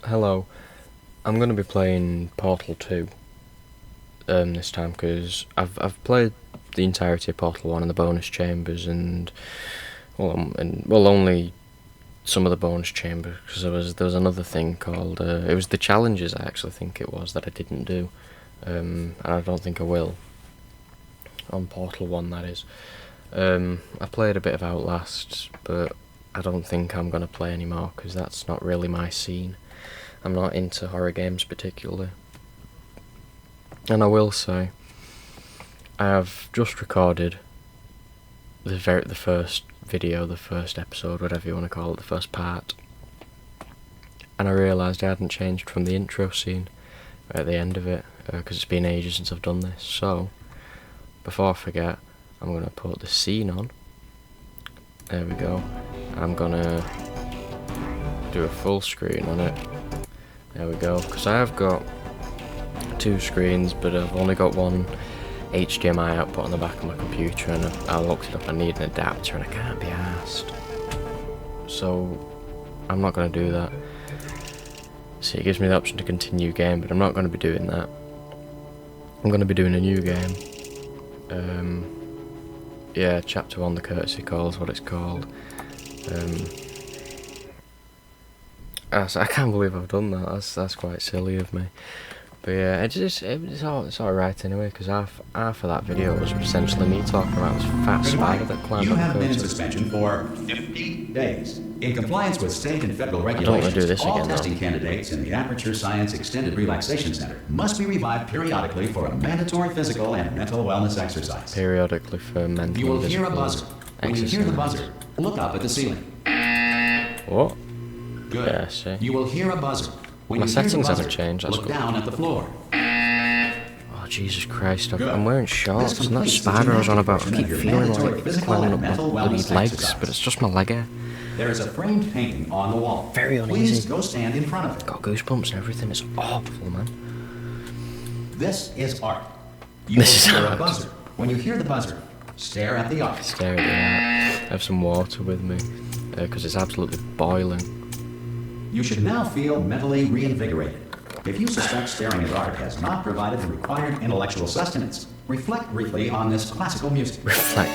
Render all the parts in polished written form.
Hello, I'm going to be playing Portal 2 this time because I've played the entirety of Portal 1 and the bonus chambers and only some of the bonus chambers because there was another thing called it was the challenges. I actually think it was that I didn't do, and I don't think I will on Portal 1. That is, I played a bit of Outlast, but I don't think I'm going to play anymore because that's not really my scene. I'm not into horror games particularly. And I will say, I have just recorded the first video, the first episode, whatever you want to call it, the first part. And I realised I hadn't changed from the intro scene at the end of it, because it's been ages since I've done this. So, before I forget, I'm going to put the scene on. There we go. I'm going to do a full screen on it. There we go, because I have got two screens, but I've only got one HDMI output on the back of my computer, and I looked it up, I need an adapter, and I can't be arsed. So, I'm not going to do that. See, it gives me the option to continue game, but I'm not going to be doing that. I'm going to be doing a new game. Yeah, Chapter 1, the Courtesy Call is what it's called. I can't believe I've done that. That's quite silly of me. But yeah, it's alright anyway, because half of that video was essentially me talking about this fat spider that climbed You up have the been in curtain. suspension for 50 days. In compliance with state and federal wanna regulations, do this all again, though. testing candidates in the Aperture Science Extended Relaxation Center must be revived periodically for a mandatory physical and mental wellness exercise. Periodically for mental You will and hear a physical buzzer. When you hear the exercise. buzzer, look up at the ceiling. What? Good. Yeah, I see. You will hear a buzzer. When My you hear the settings haven't buzzer, changed, that's look good. down at the floor. Oh, Jesus Christ, Good. I'm wearing This shorts, and that completes the spider I was on about, I gymnastic keep portion of feeling your mandatory like physical climbing and up my mental bloody wellness legs, exercise. but it's just my leg hair. There is a framed painting on the wall. Very Please uneasy. go stand in front of it. Got goosebumps and everything, it's awful, man. This is art. You This will is hear a art. buzzer. When you hear the buzzer, stare at the art. Stare at the art. I have some water with me, because it's absolutely boiling. You should now feel mentally reinvigorated. If you suspect staring at art has not provided the required intellectual sustenance, reflect briefly on this classical music. Reflect,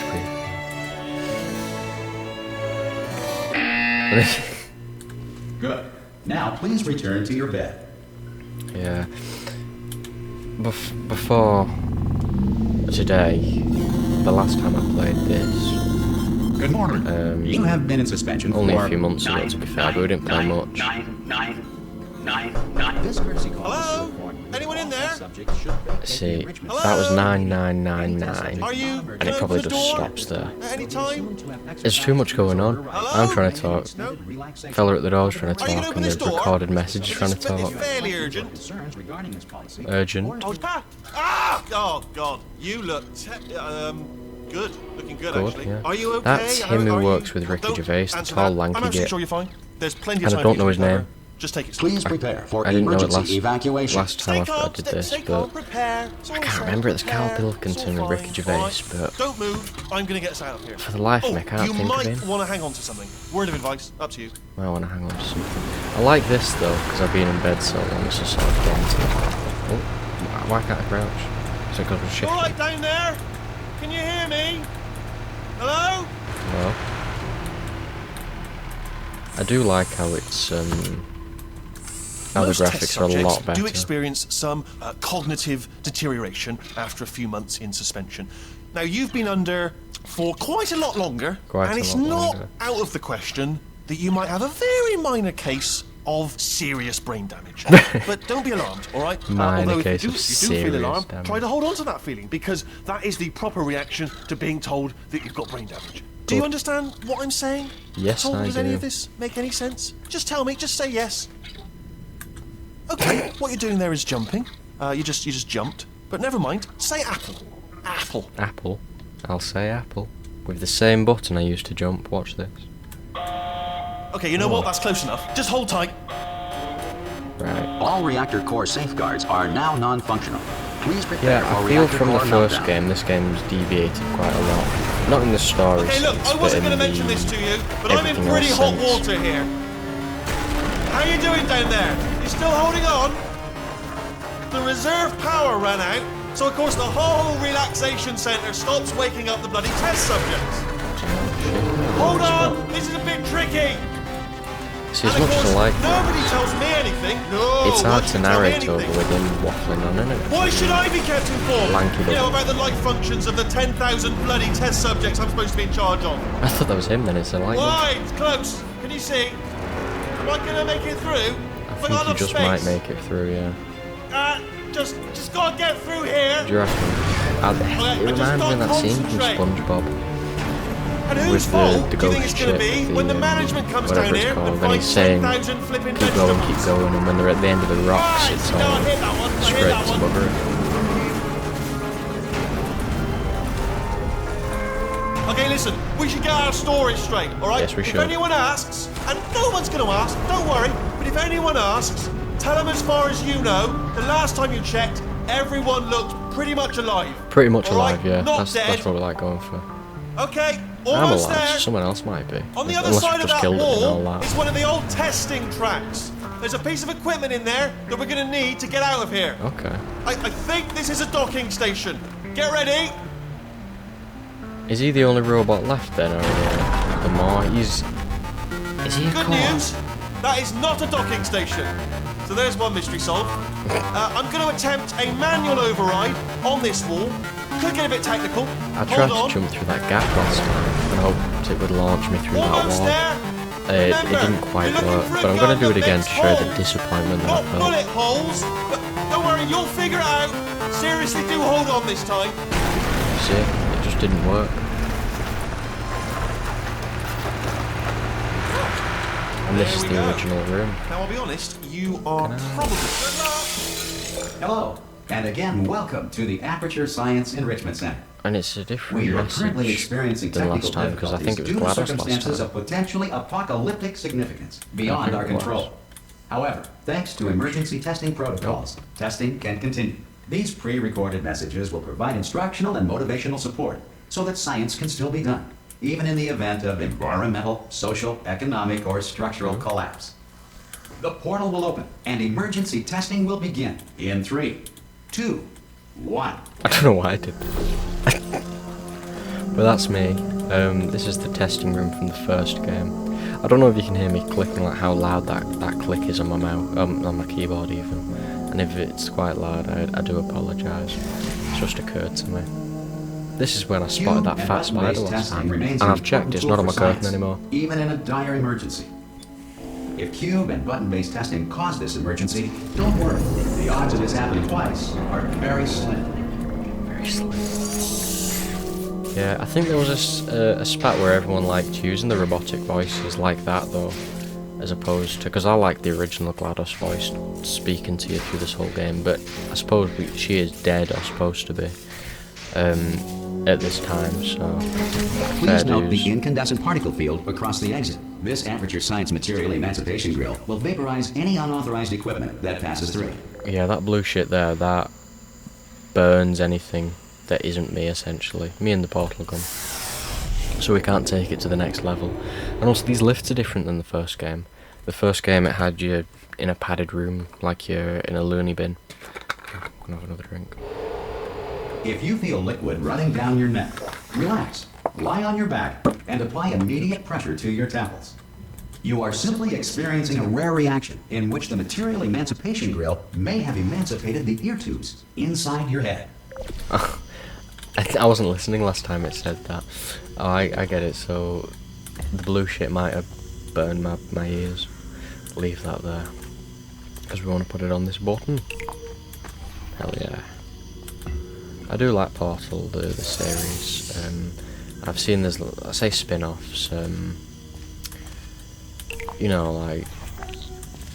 Good. Now please return to your bed. Yeah. Before today, the last time I played this, Good morning. You have been in suspension only for a few months ago to be fair, but we didn't play much. This courtesy call is Hello? to report when Anyone in all there? subjects should vacate See, the enrichment that was Hello? 9999, Are you? and it probably just stops there. At any time? There's too much going on. I'm trying to talk. No? Fella at the door's trying to Are you gonna talk, open and this there's door? recorded messages trying to It's talk. fairly urgent. Concerns regarding this policy. Urgent. Oh, oh God, you look good. Looking good, Good, actually. yeah. Are you okay? That's him who Are works you- with Ricky Don't Gervais, the answer tall, that. lanky I'm absolutely git. sure you're fine. There's plenty of And I time don't for know you his to recover. name. Just take it slow. Please prepare for I didn't know it emergency evacuation. last time I did this, but prepare. I can't remember. It's Carl Pilkington and Ricky Gervais, but Don't move. I'm going to get us out of here. for the life of me, I can't you think of might him. want to hang on to something. Word of advice, up to you. I want to hang on to something. I like this though, because I've been in bed so long, it's just sort of daunting. Oh, why can't I crouch? Is it because we're You shifting? all right down there? Can you hear me? Hello? No. I do like how it's, how the Most test graphics are a lot subjects better. do experience some cognitive deterioration after a few months in suspension. Now, you've been under for quite a lot longer, Quite and a it's lot not longer. out of the question that you might have a very minor case of serious brain damage. But don't be alarmed, all right? Minor Although case if of you do serious feel alarmed, damage. try to hold on to that feeling, because that is the proper reaction to being told that you've got brain damage. Do you Good. understand what I'm saying? Yes, At all? I Does any do. of this make any sense? Just tell me, just say yes. Okay, what you're doing there is jumping. You just jumped. But never mind. Say apple. Apple. Apple. I'll say apple. With the same button I used to jump. Watch this. Okay, you know what? That's close enough. Just hold tight. Right. All reactor core safeguards are now non-functional. Please prepare Yeah, for I feel reactor from the core first meltdown. game, this game's deviated quite a lot. Not in the story Okay, look, sense, I but wasn't in going to the mention this to you, but I'm in everything pretty else hot sense. water here. How you doing down there? You still holding on? The reserve power ran out, so of course the whole relaxation centre stops waking up the bloody test subjects. Hold on, this is a bit tricky. See, as much as I like that, nobody tells me anything. No, it's hard to narrate over anything. with him waffling on, isn't it? Why should I be kept informed? Lanky You know, dog. about the life functions of the 10,000 bloody test subjects I'm supposed to be in charge of. I thought that was him then, it's a light. Why? It's close. Can you see? Am I going to make it through? I think you just might make it through, yeah. Just gotta get through here. Do you reckon? It reminds me of that scene from SpongeBob. And whose With fault the do you think ghost it's going to ship, be when the management comes whatever down it's here called, and and finds he's saying 10,000 flipping keep going, vegetables? keep going, and when they're at the end of the rocks, Right, it's no, I all hit that one, I hit straight that to one. bugger it. Okay, listen, we should get our stories straight, alright? Yes, we should. If anyone asks, and no one's going to ask, don't worry, but if anyone asks, tell them as far as you know, the last time you checked, everyone looked pretty much alive. Pretty much All right? alive, yeah. Not That's dead. what we like going for. Okay, I'm almost alive, there. someone else might be. On the other Unless side we've of just that killed it and all wall that. is one of the old testing tracks. There's a piece of equipment in there that we're going to need to get out of here. Okay. I think this is a docking station. Get ready. Is he the only robot left then, or the more? Is he a Good car? news, that is not a docking station. So there's one mystery solved. I'm going to attempt a manual override on this wall. Could get a bit technical. I tried Hold on. to jump through that gap last time and hoped it would launch me through Almost that there. wall. It didn't quite work, but I'm going to do it again to show the disappointment that I Not felt. bullet holes, but don't worry, you'll figure it out. Seriously, do hold on this time. See, it just didn't work. And this is There we the go. original room. Now, I'll be honest, you are probably... Hello, and again, welcome to the Aperture Science Enrichment Center. And it's a different We are currently message experiencing than technical last time, because I difficulties think it was due to GLaDOS last circumstances time. of potentially apocalyptic significance beyond think our it was. control. However, thanks to emergency testing protocols, testing can continue. These pre-recorded messages will provide instructional and motivational support so that science can still be done, even in the event of environmental, social, economic, or structural collapse. The portal will open, and emergency testing will begin in 3, 2, 1. I don't know why I did that. But that's me. This is the testing room from the first game. I don't know if you can hear me clicking, like how loud that click is on my mouse, on my keyboard even. And if it's quite loud, I do apologise. It's just occurred to me. This is when I spotted that fat spider last time, and I've checked, it's not on my curtain anymore. Even in a dire emergency. If cube and button-based testing caused this emergency, don't worry. The odds of this happening twice are very slim. Very slim. Yeah, I think there was a spat where everyone liked using the robotic voices like that though, as opposed to, because I like the original GLaDOS voice speaking to you through this whole game, but I suppose she is dead, or supposed to be, at this time, so Please fair note dues. the incandescent particle field across the exit. This Aperture Science Material Emancipation Grill will vaporize any unauthorized equipment that passes through. Yeah, that blue shit there, that burns anything that isn't me, essentially. Me and the portal gun. So we can't take it to the next level. And also, these lifts are different than the first game. The first game, it had you in a padded room, like you're in a loony bin. I'm gonna have another drink. If you feel liquid running down your neck, relax, lie on your back, and apply immediate pressure to your temples. You are simply experiencing a rare reaction in which the Material Emancipation Grill may have emancipated the ear tubes inside your head. I wasn't listening last time it said that. Oh, I get it, so the blue shit might have burned my ears. Leave that there. Because we want to put it on this button. Hell yeah. I do like Portal, the series. I've seen there's, I say spin-offs, you know, like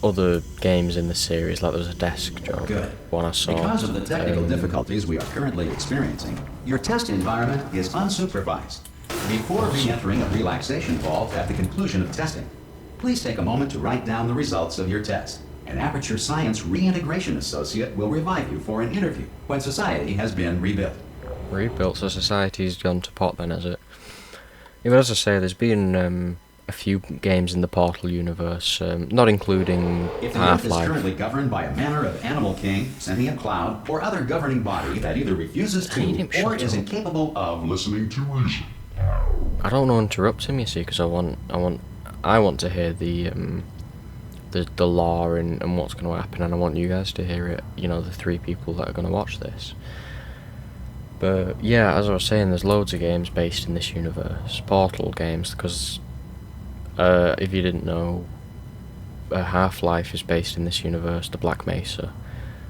other games in the series, like there was a Desk Job Good. one I saw. Because of the technical difficulties we are currently experiencing, your test environment is unsupervised. Before re-entering a relaxation vault at the conclusion of testing, please take a moment to write down the results of your test. An Aperture Science Reintegration Associate will revive you for an interview when society has been rebuilt. Rebuilt, so society's gone to pot then, has it? Yeah, but as I say, there's been a few games in the Portal universe, not including If the youth is Half-Life. currently governed by a manner of Animal King, Sentient Cloud, or other governing body that either refuses I need him to or shut is up. incapable of listening to reason. I don't want to interrupt him, you see, because I want to hear the law and what's going to happen, and I want you guys to hear it. You know, the 3 people that are going to watch this. But yeah, as I was saying, there's loads of games based in this universe, Portal games, because if you didn't know, Half-Life is based in this universe, the Black Mesa,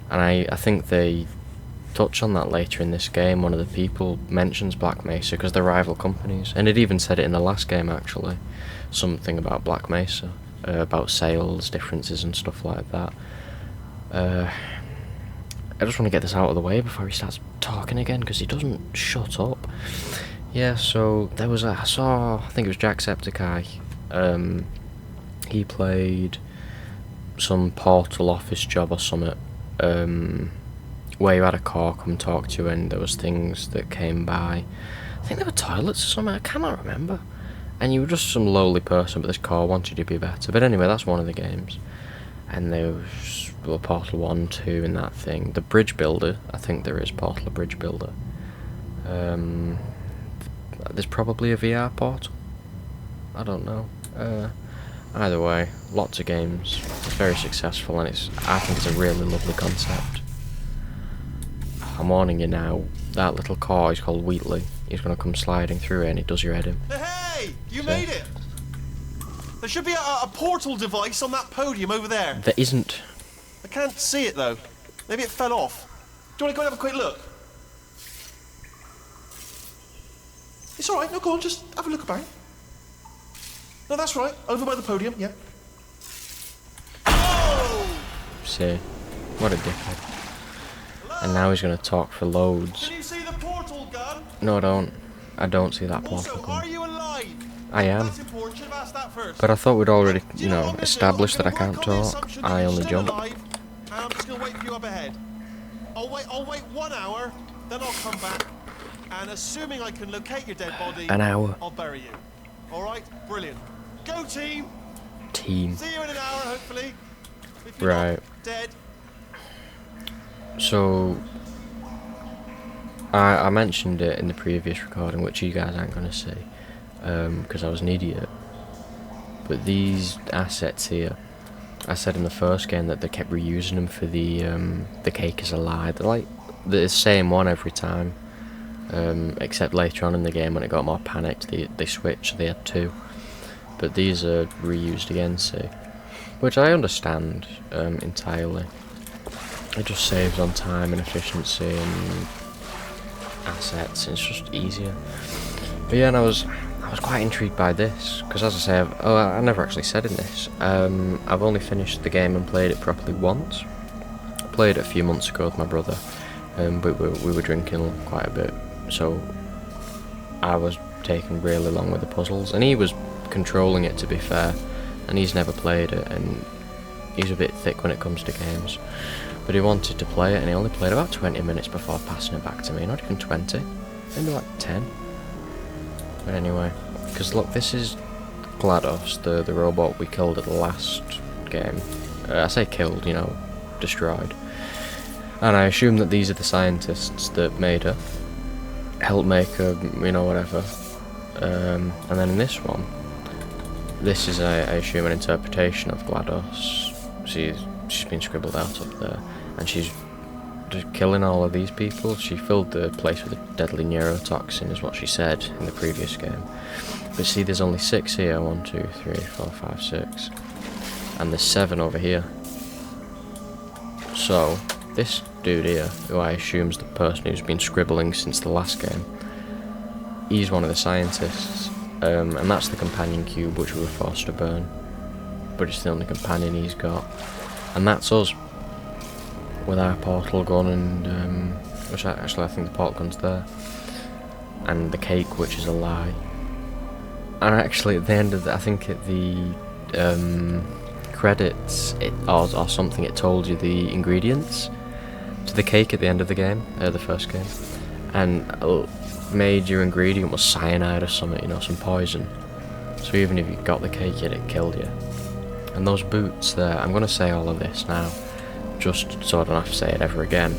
and I think they touch on that later in this game. One of the people mentions Black Mesa because they're rival companies, and it even said it in the last game actually, something about Black Mesa, about sales differences and stuff like that. I just want to get this out of the way before he starts talking again, because he doesn't shut up. Yeah, so there was I think it was Jacksepticeye. He played some Portal office job or something, where you had a car come talk to you and there was things that came by. I think there were toilets or something, I cannot remember. And you were just some lowly person, but this car wanted you to be better. But anyway, that's one of the games. And there was Portal 1, 2 and that thing. The Bridge Builder, I think there is Portal Bridge Builder. There's probably a VR Portal. I don't know. Either way, lots of games. It's very successful, and I think it's a really lovely concept. I'm warning you now, that little car is called Wheatley. He's going to come sliding through it and he does your head in. Hey! You made it! There should be a portal device on that podium over there. There isn't. I can't see it though. Maybe it fell off. Do you want to go and have a quick look? It's alright, no, go on, just have a look about. No, that's right, over by the podium, yeah. Oh! See, what a dickhead. And now he's going to talk for loads. Can you see the portal gun? No, I don't. I don't see that portal Also, gun. are you alive? I am. That's important, should have asked that first. But I thought we'd already, Do you know what I'm gonna established do? that I I'm can't gonna work on the talk. assumption that I you're only still jump. alive, and I'm just gonna wait for you up ahead. I'll wait 1 hour, then I'll come back, and assuming I can locate your dead body, An hour. I'll bury you. Alright? Brilliant. Go team! Team. See you in an hour, hopefully. If you're Right. not dead. So, I mentioned it in the previous recording, which you guys aren't going to see, because I was an idiot. But these assets here, I said in the first game that they kept reusing them for the cake is a lie. They're like the same one every time, except later on in the game when it got more panicked, they switched. They had 2, but these are reused again. See, which I understand entirely. It just saves on time and efficiency and assets. It's just easier. But yeah, and I was quite intrigued by this because, as I say, I never actually said in this. I've only finished the game and played it properly once. I played it a few months ago with my brother, but we were drinking quite a bit, so I was taking really long with the puzzles, and he was controlling it, to be fair, and he's never played it, and he's a bit thick when it comes to games. But he wanted to play it, and he only played about 20 minutes before passing it back to me. Not even 20, maybe like 10. But anyway, because look, this is GLaDOS, the robot we killed at the last game. I say killed, destroyed. And I assume that these are the scientists that made her, helped make her, whatever. And then in this one, this is, I assume, an interpretation of GLaDOS. She's been scribbled out up there, and she's just killing all of these people. She filled the place with a deadly neurotoxin, is what she said in the previous game. But see, there's only 6 here. 1, 2, 3, 4, 5, 6, and there's 7 over here. So this dude here, who I assume is the person who's been scribbling since the last game, he's one of the scientists, and that's the companion cube which we were forced to burn. But it's the only companion he's got. And that's us, with our portal gun and, which actually I think the portal gun's there, and the cake, which is a lie. And actually at the end of I think at the credits, or something, it told you the ingredients to the cake at the end of the game, the first game, and major ingredient was cyanide or something, some poison. So even if you got the cake yet, it killed you. And those boots there, I'm going to say all of this now, just so I don't have to say it ever again.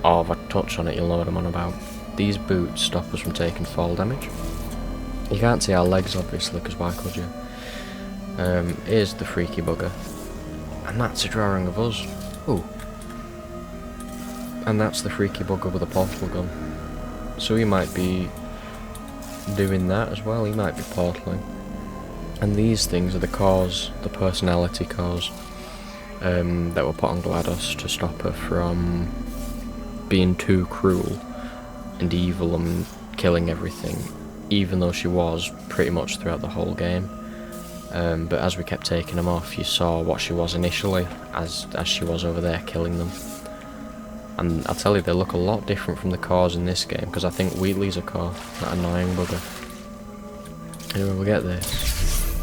Or if I touch on it, you'll know what I'm on about. These boots stop us from taking fall damage. You can't see our legs, obviously, because why could you? Here's the freaky bugger. And that's a drawing of us. Ooh. And that's the freaky bugger with a portal gun. So he might be doing that as well, he might be portaling. And these things are the cores, the personality cores, that were put on GLaDOS to stop her from being too cruel and evil and killing everything, even though she was pretty much throughout the whole game. But as we kept taking them off, you saw what she was initially, as she was over there killing them. And I'll tell you, they look a lot different from the cores in this game, because I think Wheatley's a core, that annoying bugger. Anyway, we'll get this,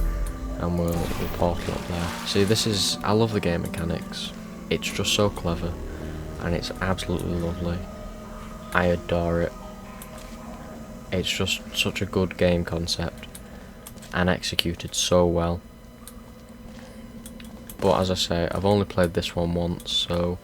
and we'll portal up there. See, I love the game mechanics. It's just so clever, and it's absolutely lovely. I adore it. It's just such a good game concept, and executed so well. But as I say, I've only played this one once, so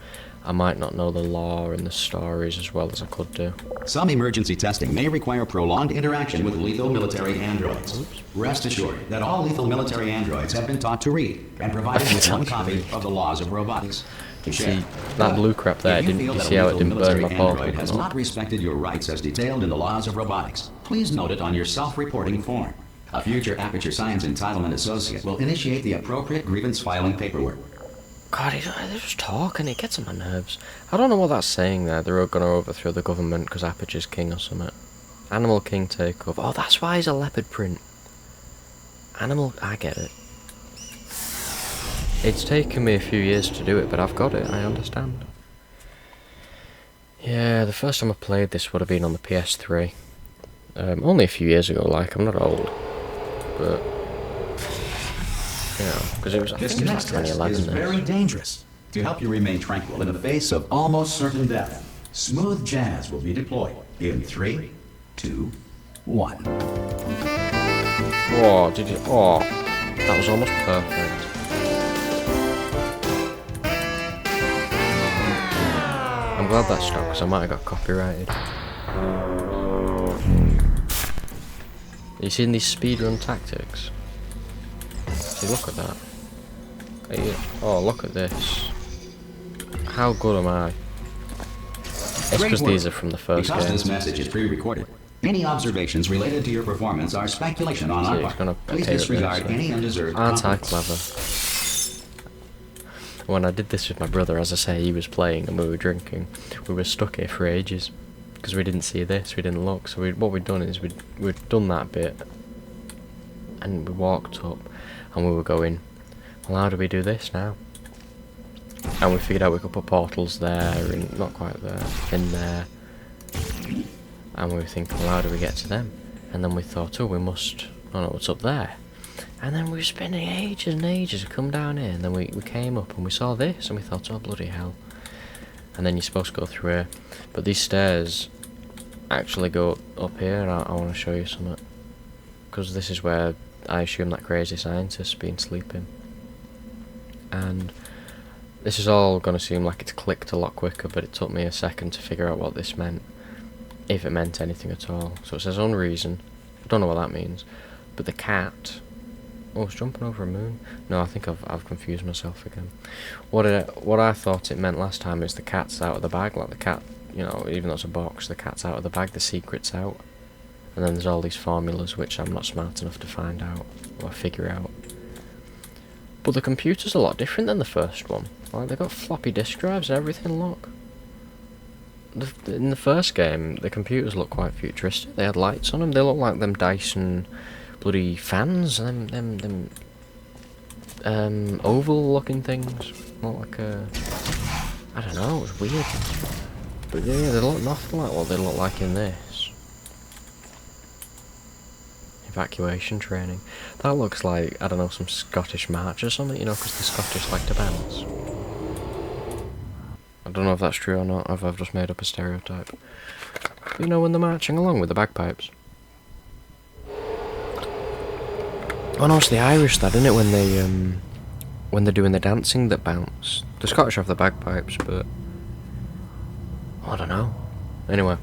I might not know the lore and the stories as well as I could do. Some emergency testing may require prolonged interaction with lethal military androids. Oops. Rest assured that all lethal military androids have been taught to read and provided with one copy of the laws of robotics. See, that blue crap there, didn't you see how it didn't burn my portal? Android has not respected your rights as detailed in the laws of robotics. Please note it on your self-reporting form. A future Aperture Science Entitlement Associate will initiate the appropriate grievance filing paperwork. God, they're just talking, it gets on my nerves. I don't know what that's saying there. They're going to overthrow the government because Aperture's king or something. Animal King takeover. Oh, that's why he's a leopard print. I get it. It's taken me a few years to do it, but I've got it, I understand. Yeah, the first time I played this would have been on the PS3. Only a few years ago, like, I'm not old. But, you know, because it was, I This think it was next test 2011. is very dangerous. To help you remain tranquil in the face of almost certain death, smooth jazz will be deployed in 3, 2, 1. Whoa, did you? Oh, that was almost perfect. I'm glad that stopped because I might have got copyrighted. You seen these speedrun tactics? See, look at that. Oh, look at this. How good am I? It's because these are from the first Because game. this message is pre-recorded, any observations related to your performance are speculation on our part. Please disregard any undeserved Aren't I compliments. clever? When I did this with my brother, as I say, he was playing and we were drinking. We were stuck here for ages because we didn't see this, we didn't look. So what we'd done is we'd done that bit, and we walked up, and we were going, well, how do we do this now? And we figured out we could put portals there, and not quite there, in there. And we were thinking, well, how do we get to them? And then we thought, oh, we must, oh no, it's up there. And then we were spending ages and ages to come down here, and then we came up and we saw this, and we thought, oh, bloody hell. And then you're supposed to go through here. But these stairs actually go up here, and I want to show you something. Because this is where I assume that crazy scientist's been sleeping. And this is all going to seem like it's clicked a lot quicker, but it took me a second to figure out what this meant. If it meant anything at all. So it says unreason. I don't know what that means. But the cat... Oh, it's jumping over a moon. No, I think I've confused myself again. What I thought it meant last time is the cat's out of the bag. Like the cat, you know, even though it's a box, the cat's out of the bag, the secret's out. And then there's all these formulas which I'm not smart enough to find out or figure out. But the computer's a lot different than the first one. Like, they've got floppy disk drives and everything, look. In the first game, the computers look quite futuristic. They had lights on them. They look like them Dyson bloody fans, them oval-looking things. Not like a... I don't know, it was weird. But yeah, they look nothing like what they look like in this. Evacuation training. That looks like, I don't know, some Scottish march or something, you know, because the Scottish like to dance. I don't know if that's true or not, or if I've just made up a stereotype. You know, when they're marching along with the bagpipes. Oh no, it's the Irish that, isn't it, when they're doing the dancing that bounce. The Scottish have the bagpipes, but I don't know. Anyway,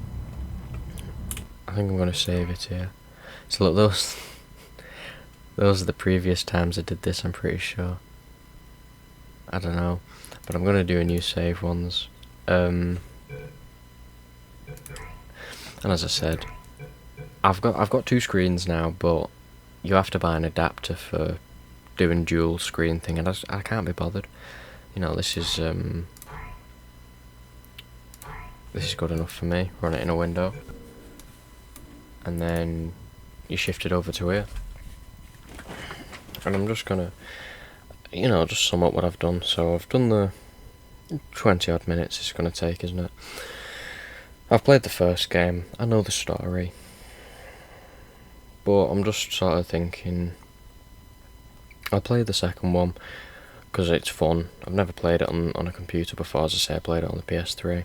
I think I'm gonna save it here. So look, those are the previous times I did this, I'm pretty sure. I don't know, but I'm gonna do a new save ones. And as I said, I've got 2 screens now, but you have to buy an adapter for doing dual screen thing, and I can't be bothered. You know, this is good enough for me. Run it in a window, and then you shift it over to here. And I'm just gonna, just sum up what I've done. So I've done the 20 odd minutes it's gonna take, isn't it? I've played the first game. I know the story, but I'm just sort of thinking I'll play the second one because it's fun. I've never played it on a computer before. As I say, I played it on the PS3,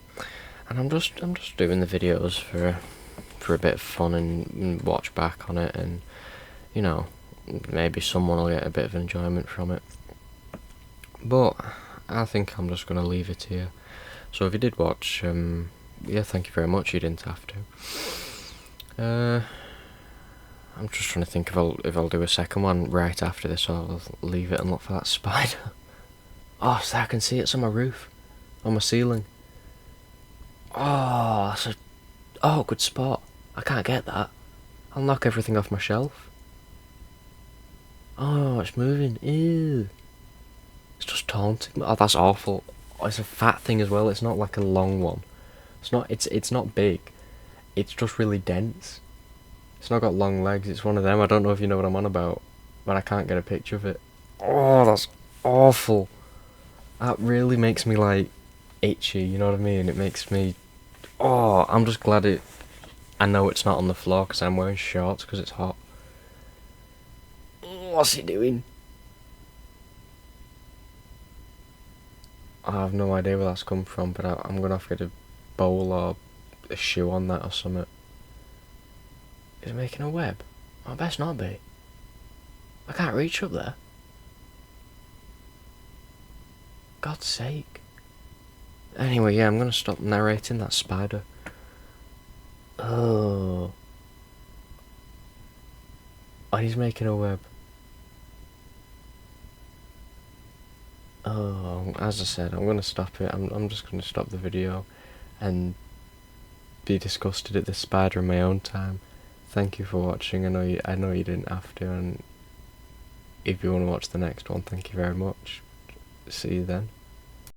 and I'm just doing the videos for a bit of fun and watch back on it, and maybe someone will get a bit of enjoyment from it. But I think I'm just gonna leave it here. So if you did watch, yeah, thank you very much. You didn't have to. I'm just trying to think if I'll do a second one right after this, or I'll leave it and look for that spider. Oh, so I can see it's on my roof, on my ceiling. Oh, good spot. I can't get that. I'll knock everything off my shelf. Oh, it's moving. Ew. It's just taunting me. Oh, that's awful. Oh, it's a fat thing as well. It's not like a long one. It's not big. It's just really dense. It's not got long legs. It's one of them. I don't know if you know what I'm on about, but I can't get a picture of it. Oh, that's awful. That really makes me like itchy. You know what I mean? It makes me. Oh, I'm just glad I know it's not on the floor because I'm wearing shorts because it's hot. What's he doing? I have no idea where that's come from, but I'm gonna have to get a bowl or a shoe on that or something. Is it making a web? I best not be. I can't reach up there. God's sake. Anyway, yeah, I'm gonna stop narrating that spider. Oh, he's making a web. Oh, as I said, I'm gonna stop it. I'm just gonna stop the video and be disgusted at this spider in my own time. Thank you for watching. I know you didn't have to, and if you want to watch the next one, thank you very much. See you then.